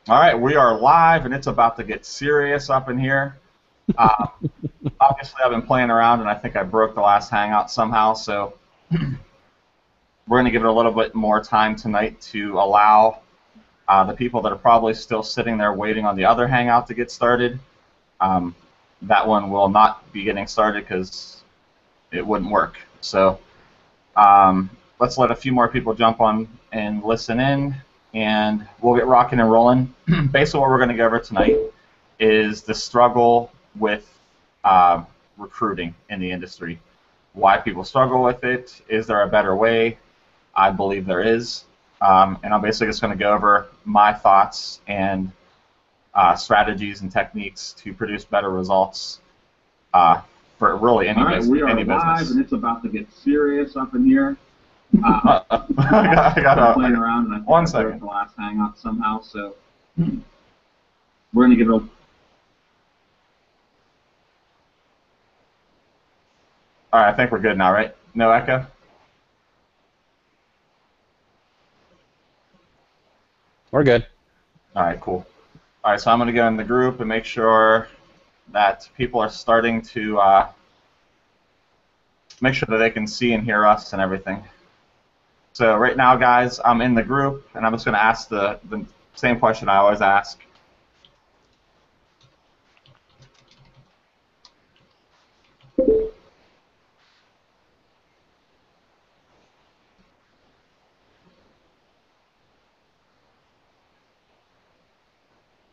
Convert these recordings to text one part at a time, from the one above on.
All right, we are live, and it's about to get serious up in here. Uh, Obviously, I've been playing around, and I think I broke the last Hangout somehow, so we're going to give it a little bit more time tonight to allow the people that are probably still sitting there waiting on the other Hangout to get started. Um, that one will not be getting started because it wouldn't work. So let's let a few more people jump on and listen in, and we'll get rocking and rolling. Basically, what we're going to go over tonight is the struggle with recruiting in the industry. Why people struggle with it. Is there a better way? I believe there is. And I'm basically just going to go over my thoughts and strategies and techniques to produce better results for really any business. We are live, and it's about to get serious up in here. I got playing around, and I think one I second. broke the last Hangout somehow, so we're going to give it a... All right, I think we're good now, right? No echo? We're good. All right, cool. All right, so I'm going to go in the group and make sure that people are starting to make sure that they can see and hear us and everything. So right now, guys, I'm in the group, and I'm just going to ask the same question I always ask.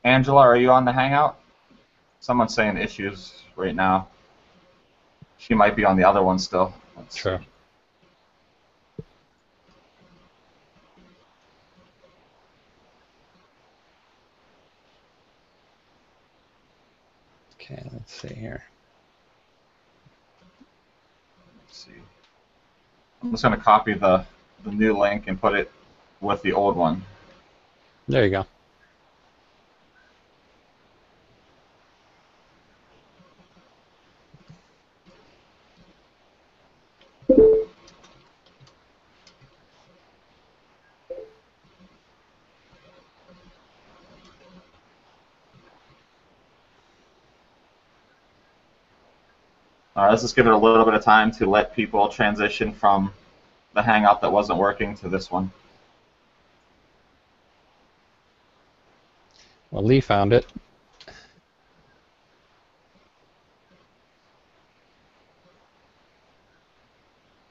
Angela, are you on the Hangout? Someone's saying issues right now. She might be on the other one still. Sure. Okay, let's see here. Let's see. I'm just going to copy the new link and put it with the old one. There you go. Let's just give it a little bit of time to let people transition from the Hangout that wasn't working to this one. Well, Lee found it.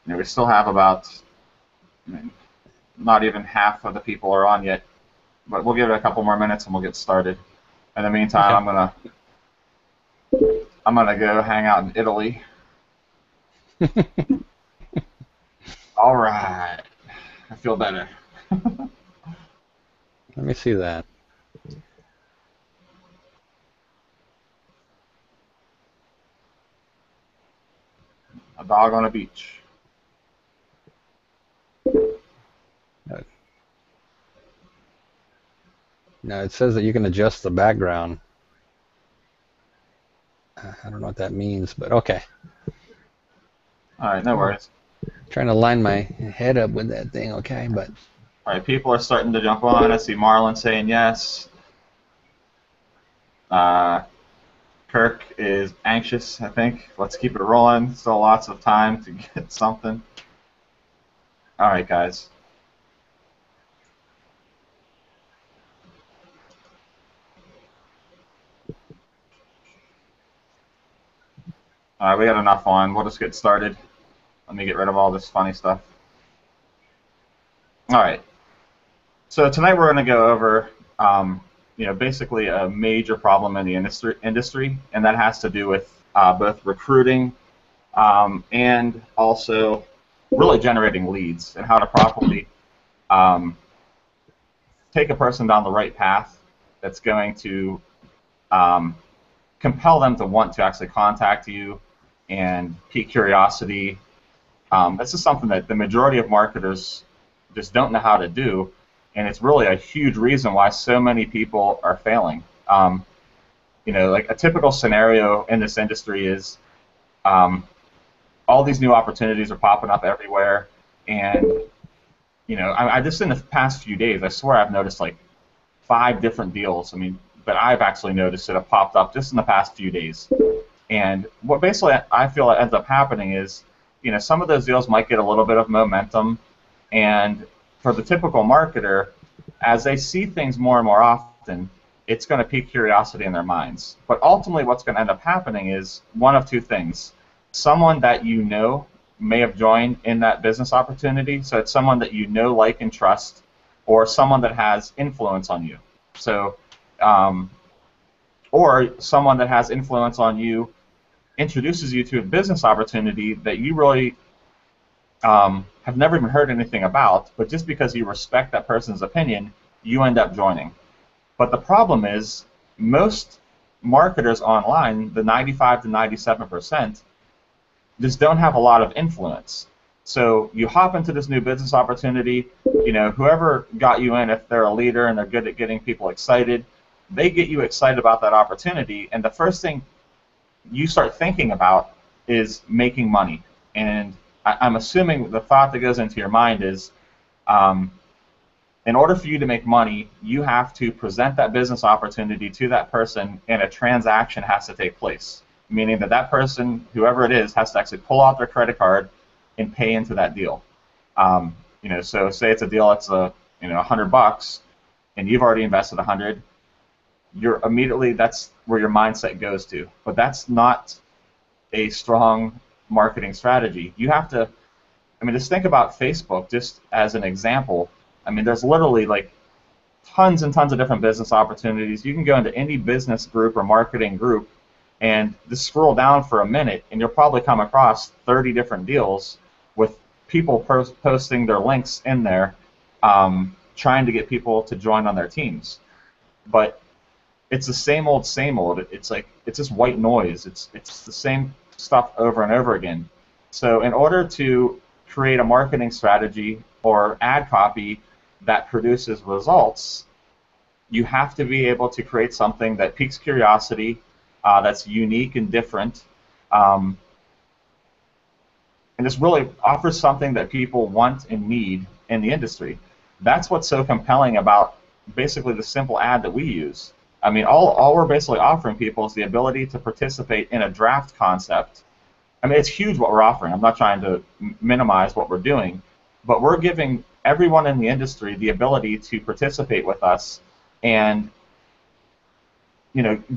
Yeah, we still have about, not even half of the people are on yet, but we'll give it a couple more minutes and we'll get started. In the meantime, Okay. I'm gonna go hang out in Italy. All right, I feel better. Let me see that. A dog on a beach. No, it says that you can adjust the background. I don't know what that means, but okay. All right, no worries. Trying to line my head up with that thing, okay, but... All right, people are starting to jump on. I see Marlon saying yes. Kirk is anxious, I think. Let's keep it rolling. Still lots of time to get something. All right, guys. All right, we got enough on. We'll just get started. Let me get rid of all this funny stuff. All right. So tonight we're going to go over, basically a major problem in the industry, and that has to do with both recruiting and also really generating leads and how to properly take a person down the right path that's going to compel them to want to actually contact you and pique curiosity. This is something that the majority of marketers just don't know how to do, and it's really a huge reason why so many people are failing. Like a typical scenario in this industry is all these new opportunities are popping up everywhere, and I just in the past few days, I swear I've noticed like 5 different deals. I mean, but I've actually noticed that have popped up just in the past few days. And what basically I feel ends up happening is, some of those deals might get a little bit of momentum, and for the typical marketer, as they see things more and more often, it's going to pique curiosity in their minds. But ultimately, what's going to end up happening is one of two things. Someone that you know may have joined in that business opportunity, so it's someone that you know, like, and trust, or someone that has influence on you. So, or someone that has influence on you introduces you to a business opportunity that you really have never even heard anything about, but just because you respect that person's opinion, you end up joining. But the problem is, most marketers online, the 95 to 97%, just don't have a lot of influence. So you hop into this new business opportunity, whoever got you in, if they're a leader and they're good at getting people excited, they get you excited about that opportunity, and the first thing you start thinking about is making money. And I'm assuming the thought that goes into your mind is, in order for you to make money, you have to present that business opportunity to that person, and a transaction has to take place. Meaning that that person, whoever it is, has to actually pull out their credit card and pay into that deal. So say it's a deal that's $100, and you've already invested $100. That's where your mindset goes to. But that's not a strong marketing strategy. You have to, just think about Facebook just as an example. There's literally like tons and tons of different business opportunities. You can go into any business group or marketing group and just scroll down for a minute, and you'll probably come across 30 different deals with people posting their links in there, trying to get people to join on their teams. But it's the same old, same old. It's just white noise. It's the same stuff over and over again. So in order to create a marketing strategy or ad copy that produces results, you have to be able to create something that piques curiosity, that's unique and different, and this really offers something that people want and need in the industry. That's what's so compelling about basically the simple ad that we use. All we're basically offering people is the ability to participate in a draft concept. It's huge what we're offering. I'm not trying to minimize what we're doing, but we're giving everyone in the industry the ability to participate with us and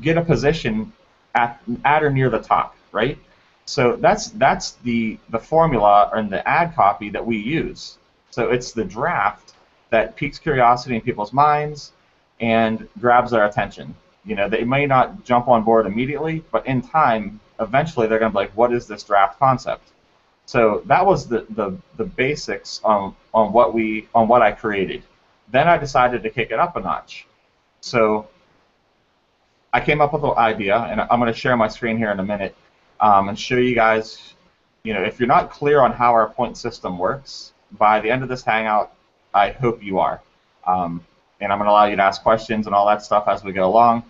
get a position at or near the top, right? So that's the formula and the ad copy that we use. So it's the draft that piques curiosity in people's minds and grabs their attention. They may not jump on board immediately, but in time, eventually they're going to be like, what is this draft concept? So that was the basics on what I created. Then I decided to kick it up a notch. So I came up with an idea, and I'm going to share my screen here in a minute and show you guys, if you're not clear on how our point system works, by the end of this Hangout, I hope you are. And I'm going to allow you to ask questions and all that stuff as we go along.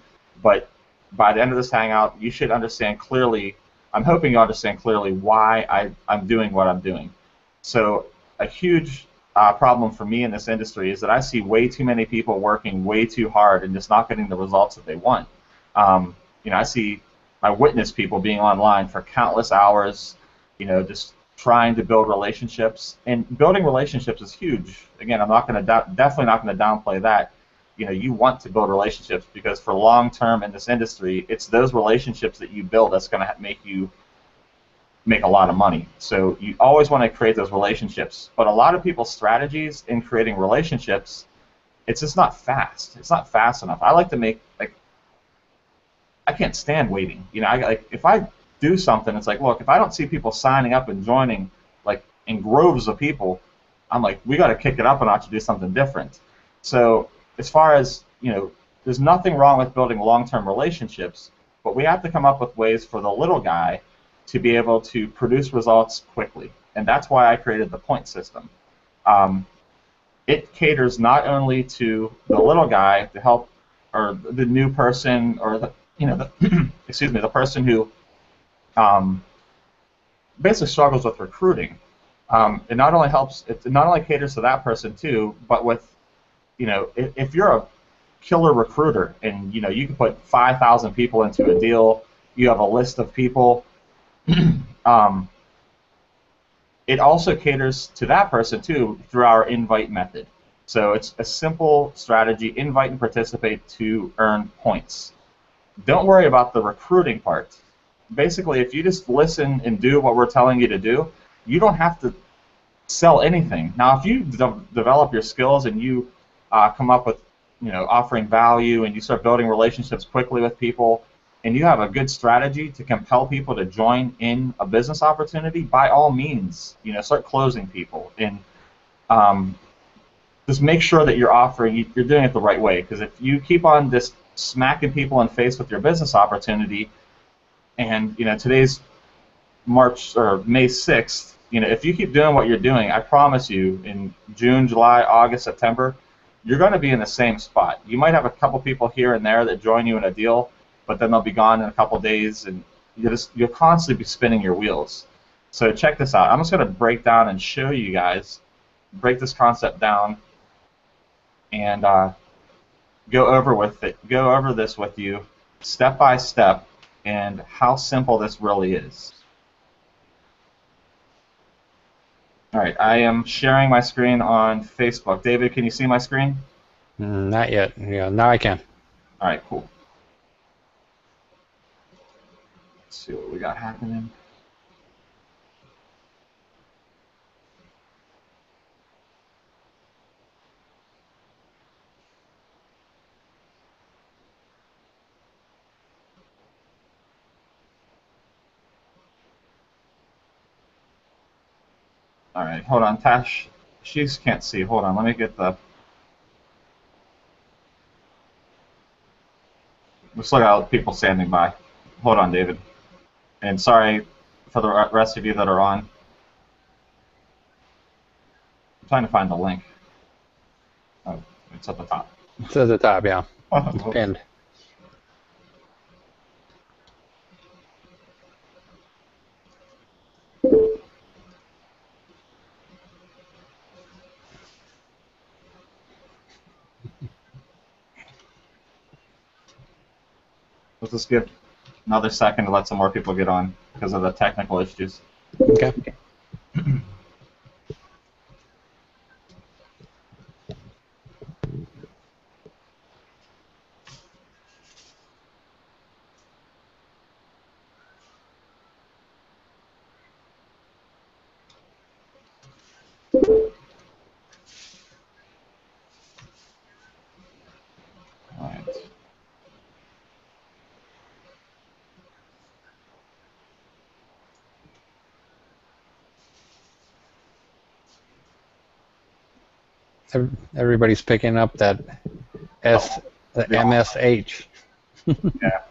But by the end of this Hangout, you should understand clearly, I'm hoping you understand clearly why I'm doing what I'm doing. So a huge problem for me in this industry is that I see way too many people working way too hard and just not getting the results that they want. I witness people being online for countless hours, just trying to build relationships. And building relationships is huge. Again, I'm definitely not going to downplay that. You want to build relationships because for long term in this industry, it's those relationships that you build that's going to make you make a lot of money. So you always want to create those relationships. But a lot of people's strategies in creating relationships, it's just not fast. It's not fast enough. I like to make, I can't stand waiting. If I do something, it's like, look, if I don't see people signing up and joining, in groves of people, I'm like, we got to kick it up a notch to do something different. So as far as, there's nothing wrong with building long-term relationships, but we have to come up with ways for the little guy to be able to produce results quickly. And that's why I created the point system. It caters not only to the little guy to help, or the new person, or the excuse me, the person who basically struggles with recruiting. It not only caters to that person too, but with, if you're killer recruiter, and you can put 5,000 people into a deal. You have a list of people. It also caters to that person too through our invite method. So it's a simple strategy: invite and participate to earn points. Don't worry about the recruiting part. Basically, if you just listen and do what we're telling you to do, you don't have to sell anything. Now, if you develop your skills and you come up with, offering value, and you start building relationships quickly with people, and you have a good strategy to compel people to join in a business opportunity, by all means, start closing people. And just make sure that you're doing it the right way. Because if you keep on just smacking people in the face with your business opportunity, and today's March or May 6th, if you keep doing what you're doing, I promise you, in June, July, August, September, you're going to be in the same spot. You might have a couple people here and there that join you in a deal, but then they'll be gone in a couple days, and you'll constantly be spinning your wheels. So check this out. I'm just going to break down and show you guys, break this concept down, and go over this with you step by step, and how simple this really is. All right, I am sharing my screen on Facebook. David, can you see my screen? Not yet. Yeah, now I can. All right, cool. Let's see what we got happening. All right, hold on, Tash. She can't see. Hold on, let me get the. We still got people standing by. Hold on, David. And sorry for the rest of you that are on. I'm trying to find the link. Oh, it's at the top. It's at the top, yeah. It's pinned. Let's just give another second to let some more people get on because of the technical issues. Okay. All right. Everybody's picking up that the MSH. Yeah,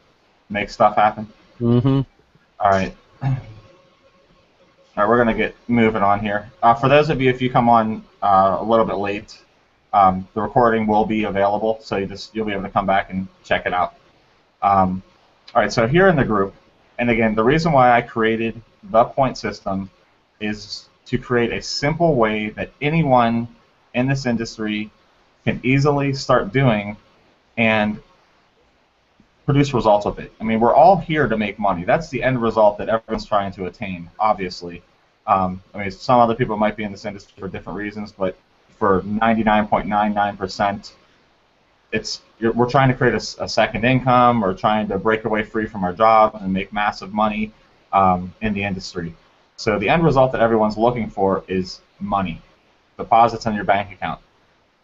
make stuff happen. Mm-hmm. All right. All right, we're going to get moving on here. For those of you, if you come on a little bit late, the recording will be available, so you'll be able to come back and check it out. All right, so here in the group, and again, the reason why I created the point system is to create a simple way that anyone in this industry can easily start doing and produce results with it. I mean, we're all here to make money. That's the end result that everyone's trying to attain, obviously. I mean, some other people might be in this industry for different reasons, but for 99.99%, we're trying to create a second income, or trying to break away free from our job and make massive money in the industry. So the end result that everyone's looking for is money, deposits in your bank account.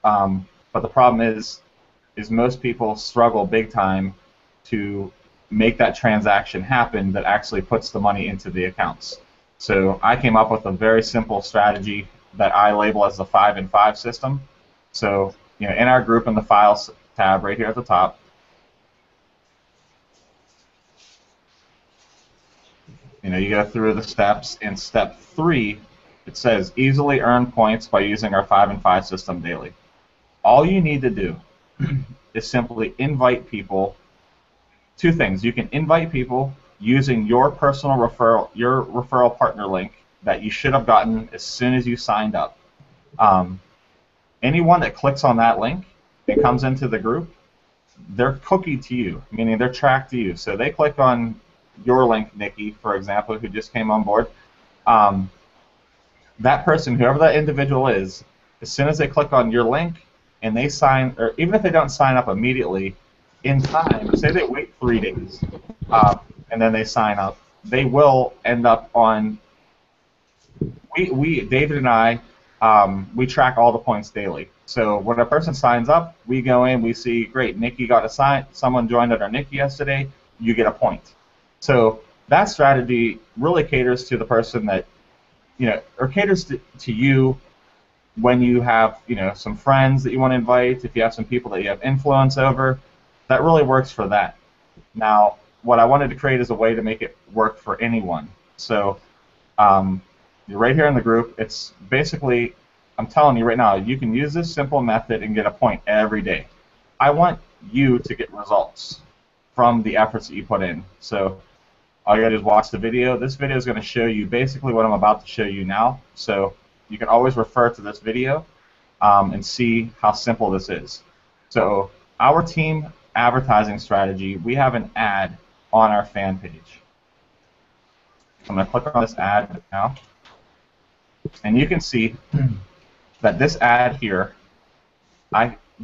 But the problem is most people struggle big time to make that transaction happen that actually puts the money into the accounts. So I came up with a very simple strategy that I label as the 5 and 5 system. So in our group, in the Files tab right here at the top, you go through the steps. In step 3, it says easily earn points by using our 5 and 5 system daily. All you need to do is simply invite people. Two things: you can invite people using your personal referral partner link that you should have gotten as soon as you signed up. Anyone that clicks on that link and comes into the group they're cookied to you, meaning they're tracked to you. So they click on your link, Nikki, for example, who just came on board. Um, that person, whoever that individual is, as soon as they click on your link and they sign, or even if they don't sign up immediately, in time, say they wait 3 days and then they sign up, they will end up on. David and I, we track all the points daily. So when a person signs up, we go in, we see, great, Nikki got a sign, someone joined under Nikki yesterday, you get a point. So that strategy really caters to the person that, or caters to you when you have, some friends that you want to invite, if you have some people that you have influence over, that really works for that. Now, what I wanted to create is a way to make it work for anyone. So you're right here in the group. It's basically, I'm telling you right now, you can use this simple method and get a point every day. I want you to get results from the efforts that you put in. So all you gotta do is watch the video. This video is going to show you basically what I'm about to show you now. So you can always refer to this video and see how simple this is. So our team advertising strategy, we have an ad on our fan page. I'm going to click on this ad now. And you can see that this ad here,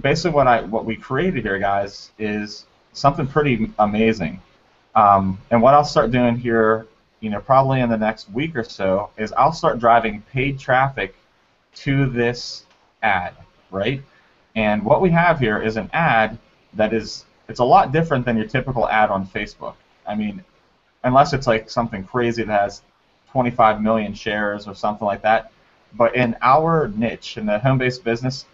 basically what we created here, guys, is something pretty amazing. And what I'll start doing here, probably in the next week or so, is I'll start driving paid traffic to this ad, right? And what we have here is an ad that it's a lot different than your typical ad on Facebook. I mean, unless it's like something crazy that has 25 million shares or something like that. But in our niche, in the home-based business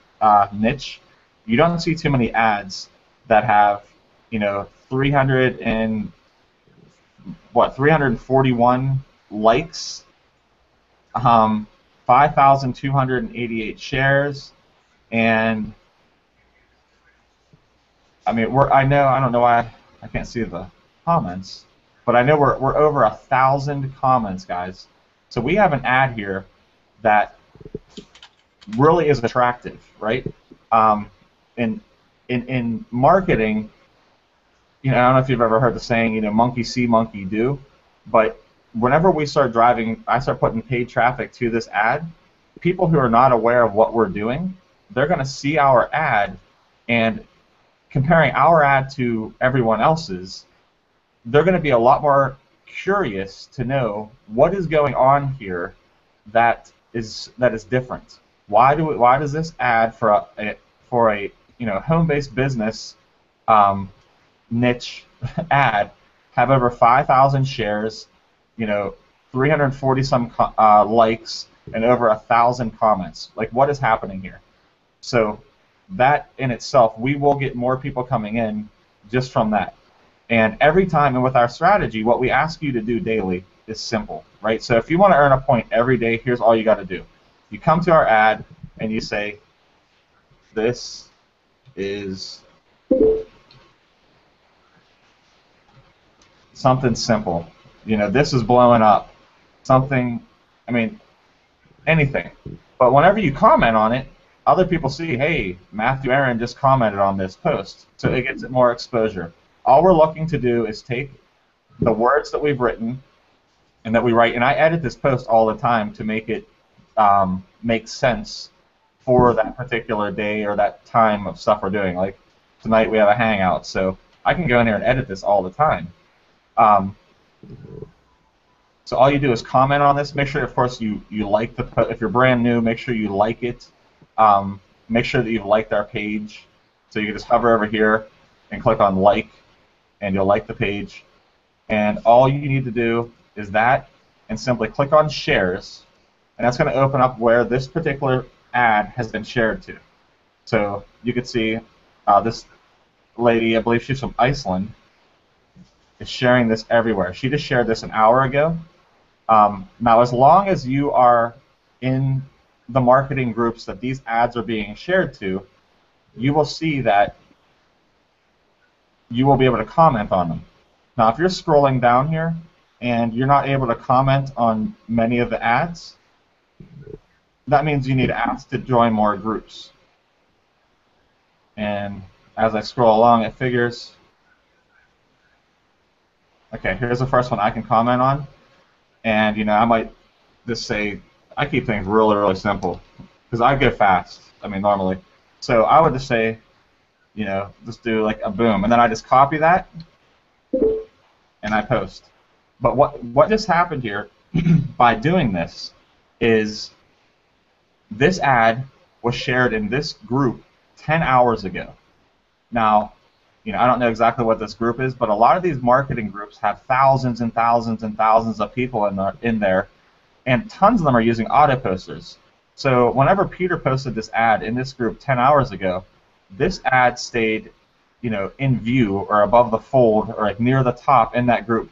niche, you don't see too many ads that have, 341 likes, 5,288 shares, and I mean, I don't know why I can't see the comments. But I know we're over 1,000 comments, guys. So we have an ad here that really is attractive, right? In marketing, I don't know if you've ever heard the saying, monkey see, monkey do. But whenever I start putting paid traffic to this ad, people who are not aware of what we're doing, they're going to see our ad, and comparing our ad to everyone else's, they're going to be a lot more curious to know what is going on here that is different. Why does this ad for a home-based business niche ad have over 5,000 shares, 340 some likes, and over 1,000 comments? Like, what is happening here? So that in itself, we will get more people coming in just from that. And every time, and with our strategy, what we ask you to do daily is simple, right? So if you want to earn a point every day, here's all you got to do. You come to our ad and you say, this is something simple. This is blowing up. Something, I mean, anything. But whenever you comment on it, other people see, hey, Matthew Aaron just commented on this post, so it gets more exposure. All we're looking to do is take the words that we've written and that we write, and I edit this post all the time to make it make sense for that particular day or that time of stuff we're doing. Like tonight we have a hangout, so I can go in here and edit this all the time. So all you do is comment on this. Make sure, of course, you like the post. If you're brand new, make sure you like it. Make sure that you've liked our page. So you can just hover over here and click on like, and you'll like the page. And all you need to do is that, and simply click on shares, and that's going to open up where this particular ad has been shared to. So you can see this lady, I believe she's from Iceland, is sharing this everywhere. She just shared this an hour ago. Now, as long as you are in the marketing groups that these ads are being shared to, you will see that you will be able to comment on them. Now, if you're scrolling down here and you're not able to comment on many of the ads, that means you need to ask to join more groups. And as I scroll along, it figures, okay, here's the first one I can comment on, and I might just say, I keep things really, really simple, because I go fast, I mean, normally. So I would just say, just do like a boom, and then I just copy that, and I post. But what just happened here by doing this is this ad was shared in this group 10 hours ago. Now, I don't know exactly what this group is, but a lot of these marketing groups have thousands and thousands and thousands of people in there, and tons of them are using auto posters. So whenever Peter posted this ad in this group 10 hours ago, this ad stayed, in view or above the fold or like near the top in that group.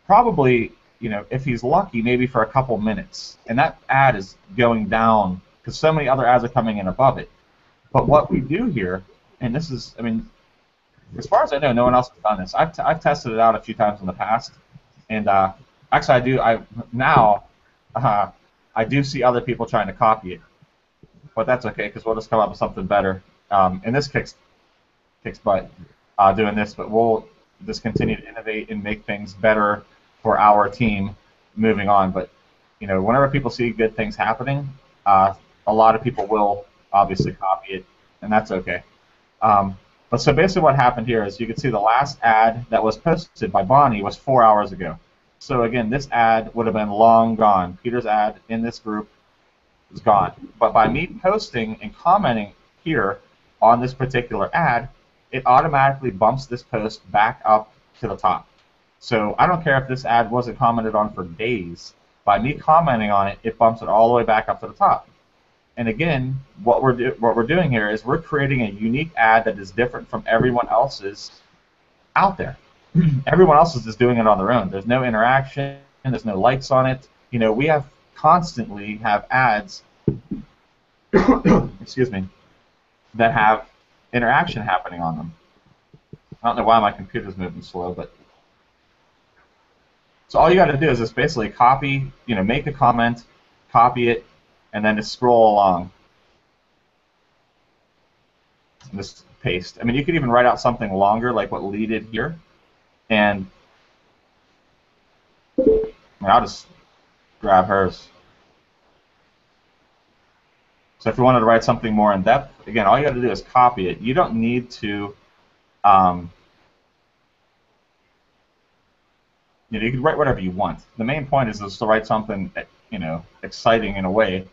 Probably, if he's lucky, maybe for a couple minutes. And that ad is going down because so many other ads are coming in above it. But what we do here, and this is, I mean, as far as I know, no one else has done this. I've tested it out a few times in the past, and actually I do see other people trying to copy it, but that's okay because we'll just come up with something better. And this kicks butt doing this, but we'll just continue to innovate and make things better for our team moving on. But whenever people see good things happening, a lot of people will obviously copy it, and that's okay. But so basically what happened here is you can see the last ad that was posted by Bonnie was 4 hours ago. So again, this ad would have been long gone. Peter's ad in this group is gone. But by me posting and commenting here on this particular ad, it automatically bumps this post back up to the top. So I don't care if this ad wasn't commented on for days. By me commenting on it, it bumps it all the way back up to the top. And again, what we're doing here is we're creating a unique ad that is different from everyone else's out there. Everyone else is just doing it on their own. There's no interaction. There's no likes on it. We constantly have ads, excuse me, that have interaction happening on them. I don't know why my computer's moving slow, but so all you got to do is just basically copy, make a comment, copy it, and then just scroll along. And just paste. I mean, you could even write out something longer, like what Lee did here, and I'll just grab hers. So if you wanted to write something more in depth, again, all you got to do is copy it. You don't need to. You can write whatever you want. The main point is just to write something, exciting in a way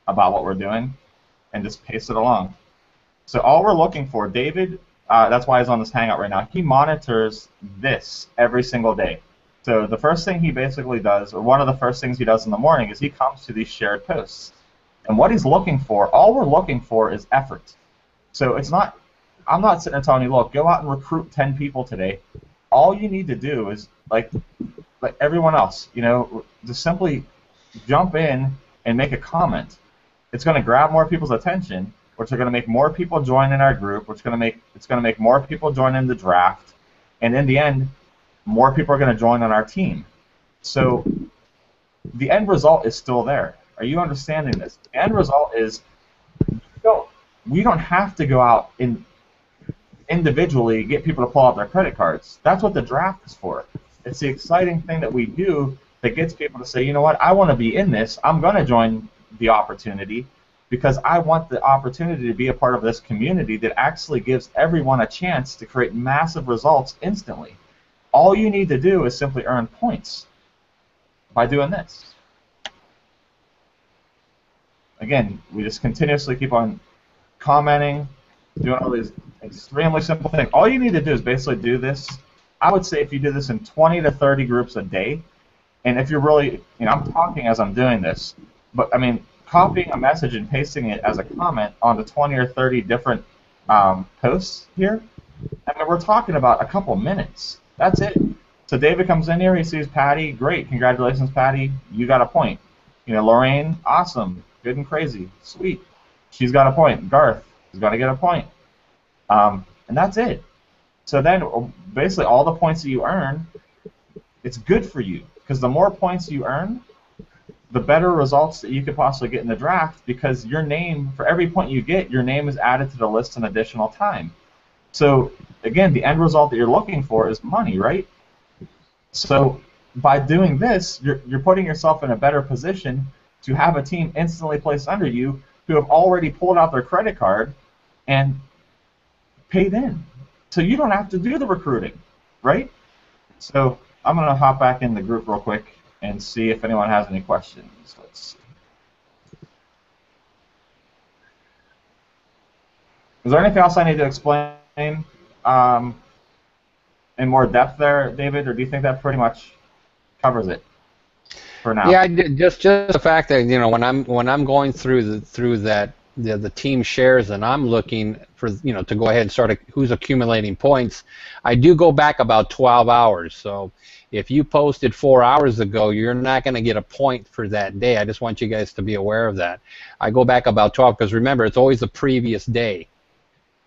about what we're doing, and just paste it along. So all we're looking for, David, that's why he's on this Hangout right now. He monitors this every single day. So the first thing he basically does, or one of the first things he does in the morning, is he comes to these shared posts. And what he's looking for, all we're looking for is effort. So it's not, I'm not sitting there telling you, look, go out and recruit 10 people today. All you need to do is, like everyone else, just simply jump in and make a comment. It's going to grab more people's attention, which are going to make more people join in our group, which it's going to make more people join in the draft, and in the end, more people are going to join on our team. So the end result is still there. Are you understanding this? The end result is we don't have to go out and individually get people to pull out their credit cards. That's what the draft is for. It's the exciting thing that we do that gets people to say, you know what, I want to be in this. I'm going to join the opportunity because I want the opportunity to be a part of this community that actually gives everyone a chance to create massive results instantly. All you need to do is simply earn points by doing this. Again, we just continuously keep on commenting, doing all these extremely simple things. All you need to do is basically do this. I would say if you do this in 20 to 30 groups a day, and if you're really, I'm talking as I'm doing this, but I mean, copying a message and pasting it as a comment onto 20 or 30 different posts here, I mean, we're talking about a couple minutes. That's it. So David comes in here, he sees Patty, great, congratulations, Patty, you got a point. Lorraine, awesome, good and crazy, sweet, she's got a point. Garth is going to get a point. And that's it. So then, basically, all the points that you earn, it's good for you. Because the more points you earn, the better results that you could possibly get in the draft, because your name, for every point you get, your name is added to the list an additional time. So again, the end result that you're looking for is money, right? So by doing this, you're putting yourself in a better position to have a team instantly placed under you who have already pulled out their credit card and paid in. So you don't have to do the recruiting, right? So I'm going to hop back in the group real quick and see if anyone has any questions. Let's see. Is there anything else I need to explain in more depth there, David, or do you think that pretty much covers it for now? Yeah, just the fact that when I'm going through the team shares and I'm looking for to go ahead and start who's accumulating points, I do go back about 12 hours. So if you posted 4 hours ago, you're not going to get a point for that day. I just want you guys to be aware of that. I go back about 12 because remember, it's always the previous day.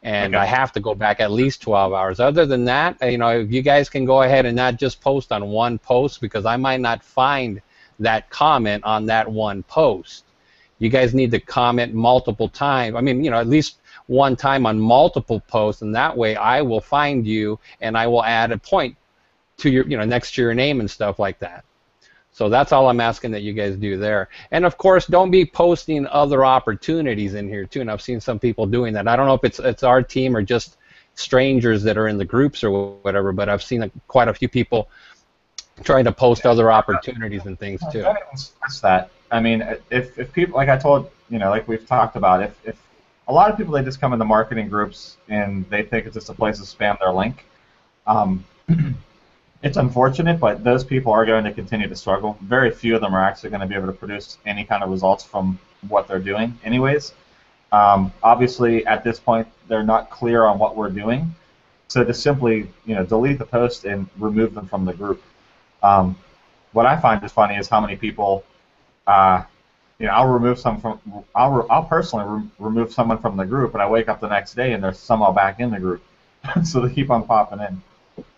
And okay. I have to go back at least 12 hours. Other than that, if you guys can go ahead and not just post on one post, because I might not find that comment on that one post. You guys need to comment multiple times. I mean, at least one time on multiple posts, and that way I will find you and I will add a point to your, next to your name and stuff like that. So that's all I'm asking that you guys do there. And of course, don't be posting other opportunities in here too. And I've seen some people doing that. I don't know if it's our team or just strangers that are in the groups or whatever, but I've seen quite a few people trying to post other opportunities and things too. I don't even stress that. I mean, if people, like I told, like we've talked about, if a lot of people, they just come into marketing groups and they think it's just a place to spam their link. It's unfortunate, but those people are going to continue to struggle. Very few of them are actually going to be able to produce any kind of results from what they're doing anyways. Obviously, at this point, they're not clear on what we're doing. So just simply, delete the post and remove them from the group. What I find is funny is how many people, I'll remove some from, I'll personally remove someone from the group, and I wake up the next day and they're somehow back in the group. So they keep on popping in.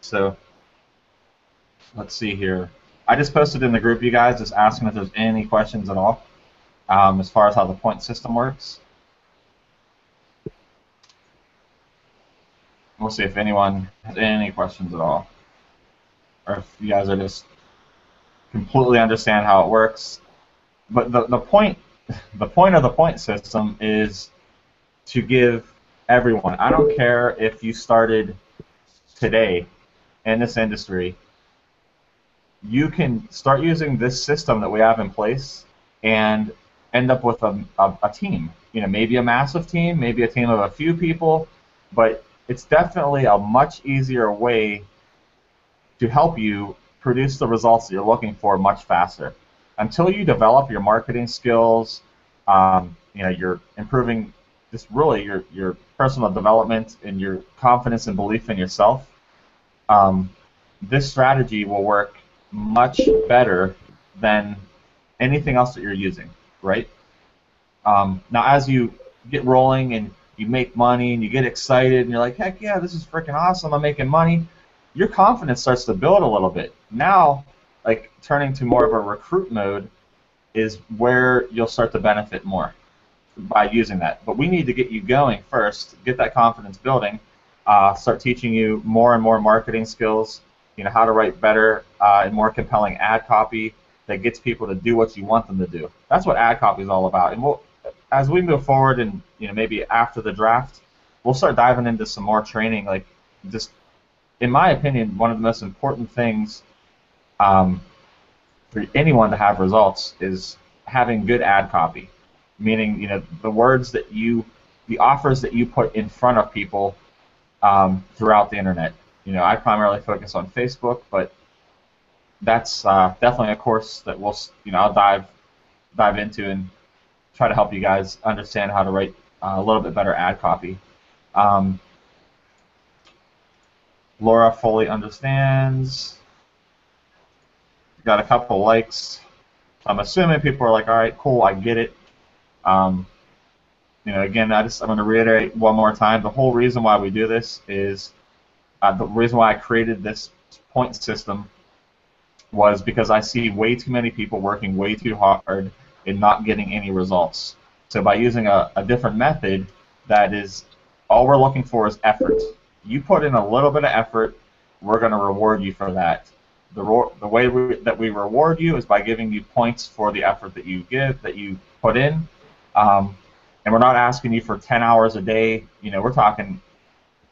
So let's see here. I just posted in the group, you guys, just asking if there's any questions at all as far as how the point system works. We'll see if anyone has any questions at all, or if you guys are just completely understand how it works. But the point of the point system is to give everyone. I don't care if you started today in this industry. You can start using this system that we have in place and end up with a team. Maybe a massive team, maybe a team of a few people, but it's definitely a much easier way to help you produce the results that you're looking for much faster. Until you develop your marketing skills, you're improving just really your personal development and your confidence and belief in yourself, this strategy will work much better than anything else that you're using, right? Now, as you get rolling and you make money and you get excited and you're like, heck yeah, this is freaking awesome, I'm making money, your confidence starts to build a little bit. Now, like turning to more of a recruit mode is where you'll start to benefit more by using that. But we need to get you going first, get that confidence building, start teaching you more and more marketing skills, how to write better and more compelling ad copy that gets people to do what you want them to do. That's what ad copy is all about. And as we move forward and maybe after the draft, we'll start diving into some more training. Like, just in my opinion, one of the most important things for anyone to have results is having good ad copy, meaning the words that the offers that you put in front of people throughout the internet. I primarily focus on Facebook, but that's definitely a course that I'll dive into and try to help you guys understand how to write a little bit better ad copy. Laura fully understands. Got a couple likes. I'm assuming people are like, all right, cool, I get it. Again, I'm going to reiterate one more time. The whole reason why we do this is the reason why I created this point system was because I see way too many people working way too hard and not getting any results. So by using a different method, that is all we're looking for is effort. You put in a little bit of effort, we're going to reward you for that. The way that we reward you is by giving you points for the effort that you put in. And we're not asking you for 10 hours a day. We're talking,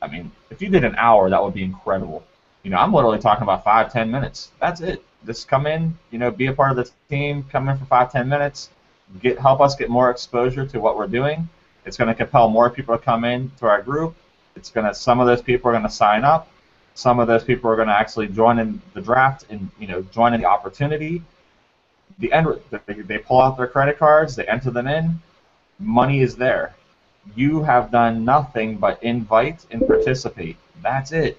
I mean, if you did an hour, that would be incredible. I'm literally talking about 5-10 minutes. That's it. Just come in, be a part of the team, come in for 5-10 minutes, help us get more exposure to what we're doing. It's going to compel more people to come in to our group. Some of those people are going to sign up. Some of those people are going to actually join in the draft and join in the opportunity. They pull out their credit cards, they enter them in. Money is there. You have done nothing but invite and participate. That's it.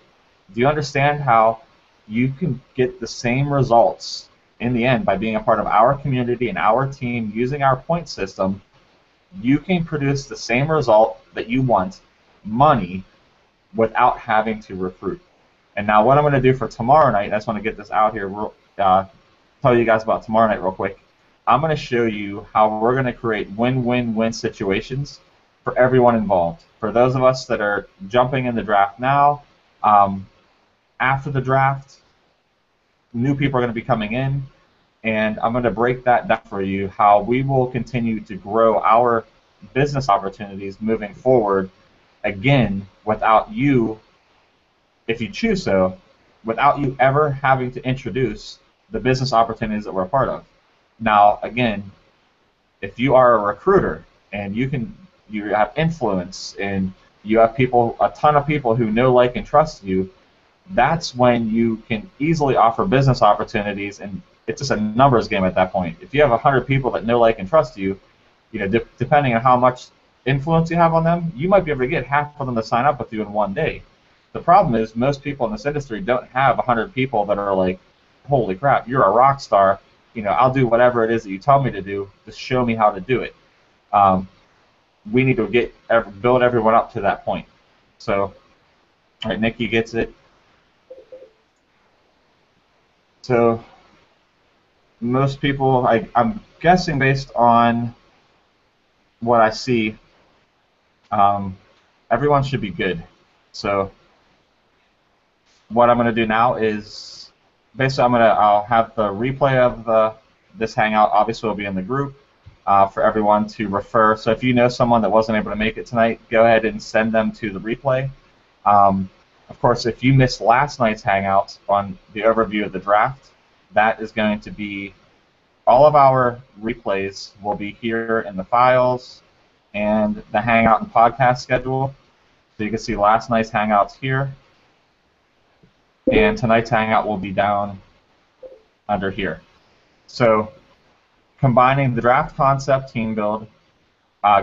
Do you understand how you can get the same results in the end by being a part of our community and our team using our point system? You can produce the same result that you want, money, without having to recruit. And now what I'm going to do for tomorrow night, I just want to get this out here, tell you guys about tomorrow night real quick. I'm going to show you how we're going to create win-win-win situations for everyone involved. For those of us that are jumping in the draft now, after the draft, new people are going to be coming in, and I'm going to break that down for you, how we will continue to grow our business opportunities moving forward, again, without you, if you choose so, without you ever having to introduce the business opportunities that we're a part of. Now, again, if you are a recruiter and you have influence and you have a ton of people who know, like, and trust you, that's when you can easily offer business opportunities, and it's just a numbers game at that point. If you have 100 people that know, like, and trust you, depending on how much influence you have on them, you might be able to get half of them to sign up with you in one day. The problem is most people in this industry don't have 100 people that are like, holy crap, you're a rock star. I'll do whatever it is that you tell me to do. Just show me how to do it. We need to build everyone up to that point. So, all right, Nikki gets it. So, most people, I'm guessing based on what I see, everyone should be good. So, what I'm going to do now is, basically, I'll have the replay of this hangout. Obviously, will be in the group for everyone to refer. So if you know someone that wasn't able to make it tonight, go ahead and send them to the replay. Of course, if you missed last night's hangout on the overview of the draft, that is going to be all of our replays will be here in the files and the hangout and podcast schedule. So you can see last night's hangouts here. And tonight's hangout will be down under here. So combining the draft concept team build,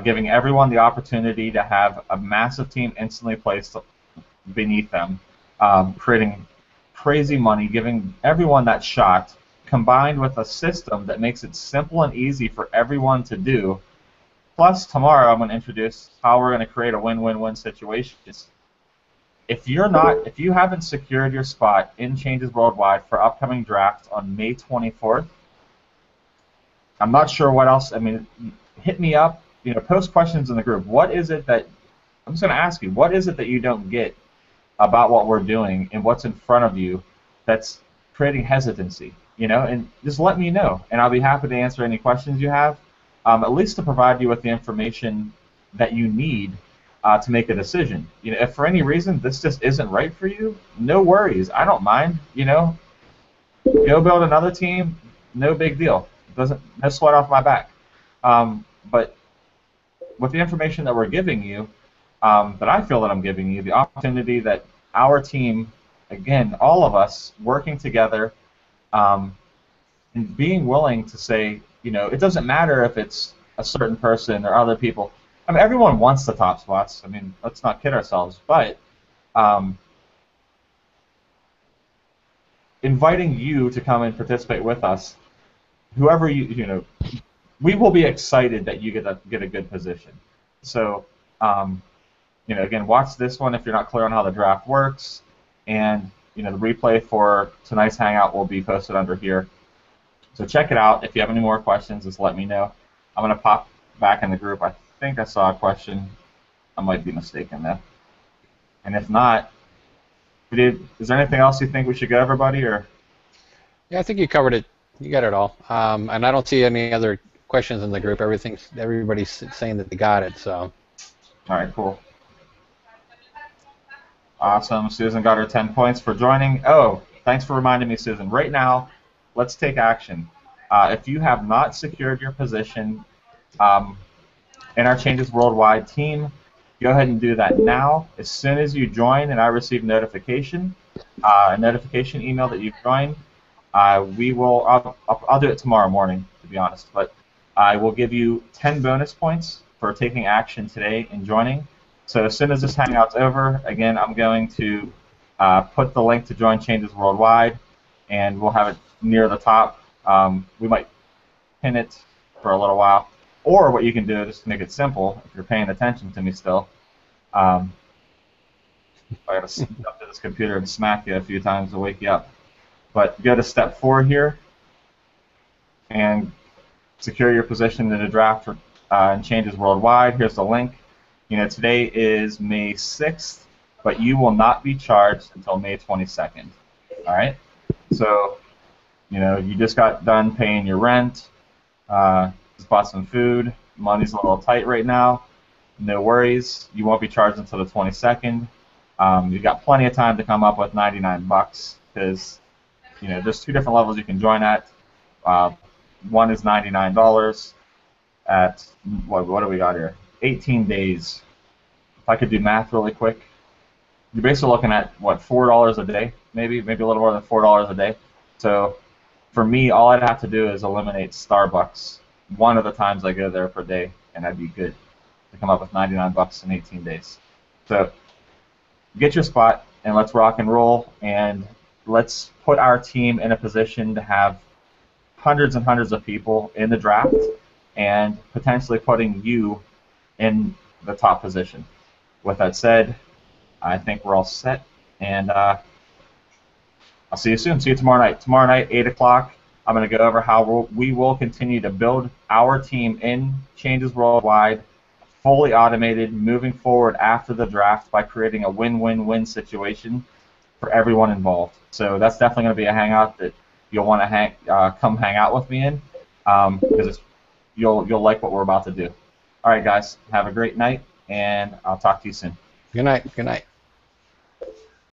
giving everyone the opportunity to have a massive team instantly placed beneath them, creating crazy money, giving everyone that shot, combined with a system that makes it simple and easy for everyone to do. Plus, tomorrow I'm going to introduce how we're going to create a win-win-win situation. If you haven't secured your spot in Changes Worldwide for upcoming draft on May 24th, I'm not sure what else. I mean, hit me up. Post questions in the group. What is it that I'm just going to ask you? What is it that you don't get about what we're doing and what's in front of you that's creating hesitancy? And just let me know, and I'll be happy to answer any questions you have. At least to provide you with the information that you need to make a decision. If for any reason this just isn't right for you, no worries. I don't mind. Go build another team. No big deal. No sweat off my back. But with the information that we're giving you, that I feel that I'm giving you, the opportunity that our team, again, all of us working together, and being willing to say, it doesn't matter if it's a certain person or other people. I mean, everyone wants the top spots. I mean, let's not kid ourselves. But inviting you to come and participate with us, whoever we will be excited that you get a good position. So, again, watch this one if you're not clear on how the draft works, and the replay for tonight's hangout will be posted under here. So check it out. If you have any more questions, just let me know. I'm going to pop back in the group. I think I saw a question. I might be mistaken though. And if not, Is there anything else you think we should go over, buddy? Or Yeah, I think you covered it. You got it all. And I don't see any other questions in the group. Everybody's saying that they got it. So. All right, cool. Awesome. Susan got her 10 points for joining. Oh, thanks for reminding me, Susan. Right now, let's take action. If you have not secured your position in our Changes Worldwide team, go ahead and do that now. As soon as you join and I receive a notification email that you've joined, I'll do it tomorrow morning, to be honest, but I will give you 10 bonus points for taking action today and joining. So as soon as this hangout's over, again, I'm going to put the link to join Changes Worldwide, and we'll have it near the top. We might pin it for a little while. Or what you can do, just to make it simple, if you're paying attention to me still, I got to sneak up to this computer and smack you a few times to wake you up. But go to step 4 here and secure your position in the draft and Changes Worldwide. Here's the link. You know, today is May 6th, but you will not be charged until May 22nd. All right? So, you know, you just got done paying your rent, just bought some food, money's a little tight right now. No worries, you won't be charged until the 22nd. You've got plenty of time to come up with $99 because, you know, there's 2 different levels you can join at. One is $99 at, what do we got here? 18 days. If I could do math really quick, you're basically looking at, what, $4 a day? Maybe a little more than $4 a day. So for me, all I'd have to do is eliminate Starbucks one of the times I go there per day, and I'd be good to come up with $99 in 18 days. So get your spot, and let's rock and roll, and let's put our team in a position to have hundreds and hundreds of people in the draft and potentially putting you in the top position. With that said, I think we're all set, and I'll see you soon. See you tomorrow night. Tomorrow night, 8 o'clock, I'm going to go over how we will continue to build our team in Changes Worldwide, fully automated, moving forward after the draft by creating a win-win-win situation for everyone involved. So that's definitely going to be a hangout that you'll want to come hang out with me in because you'll like what we're about to do. All right, guys, have a great night, and I'll talk to you soon. Good night. Good night.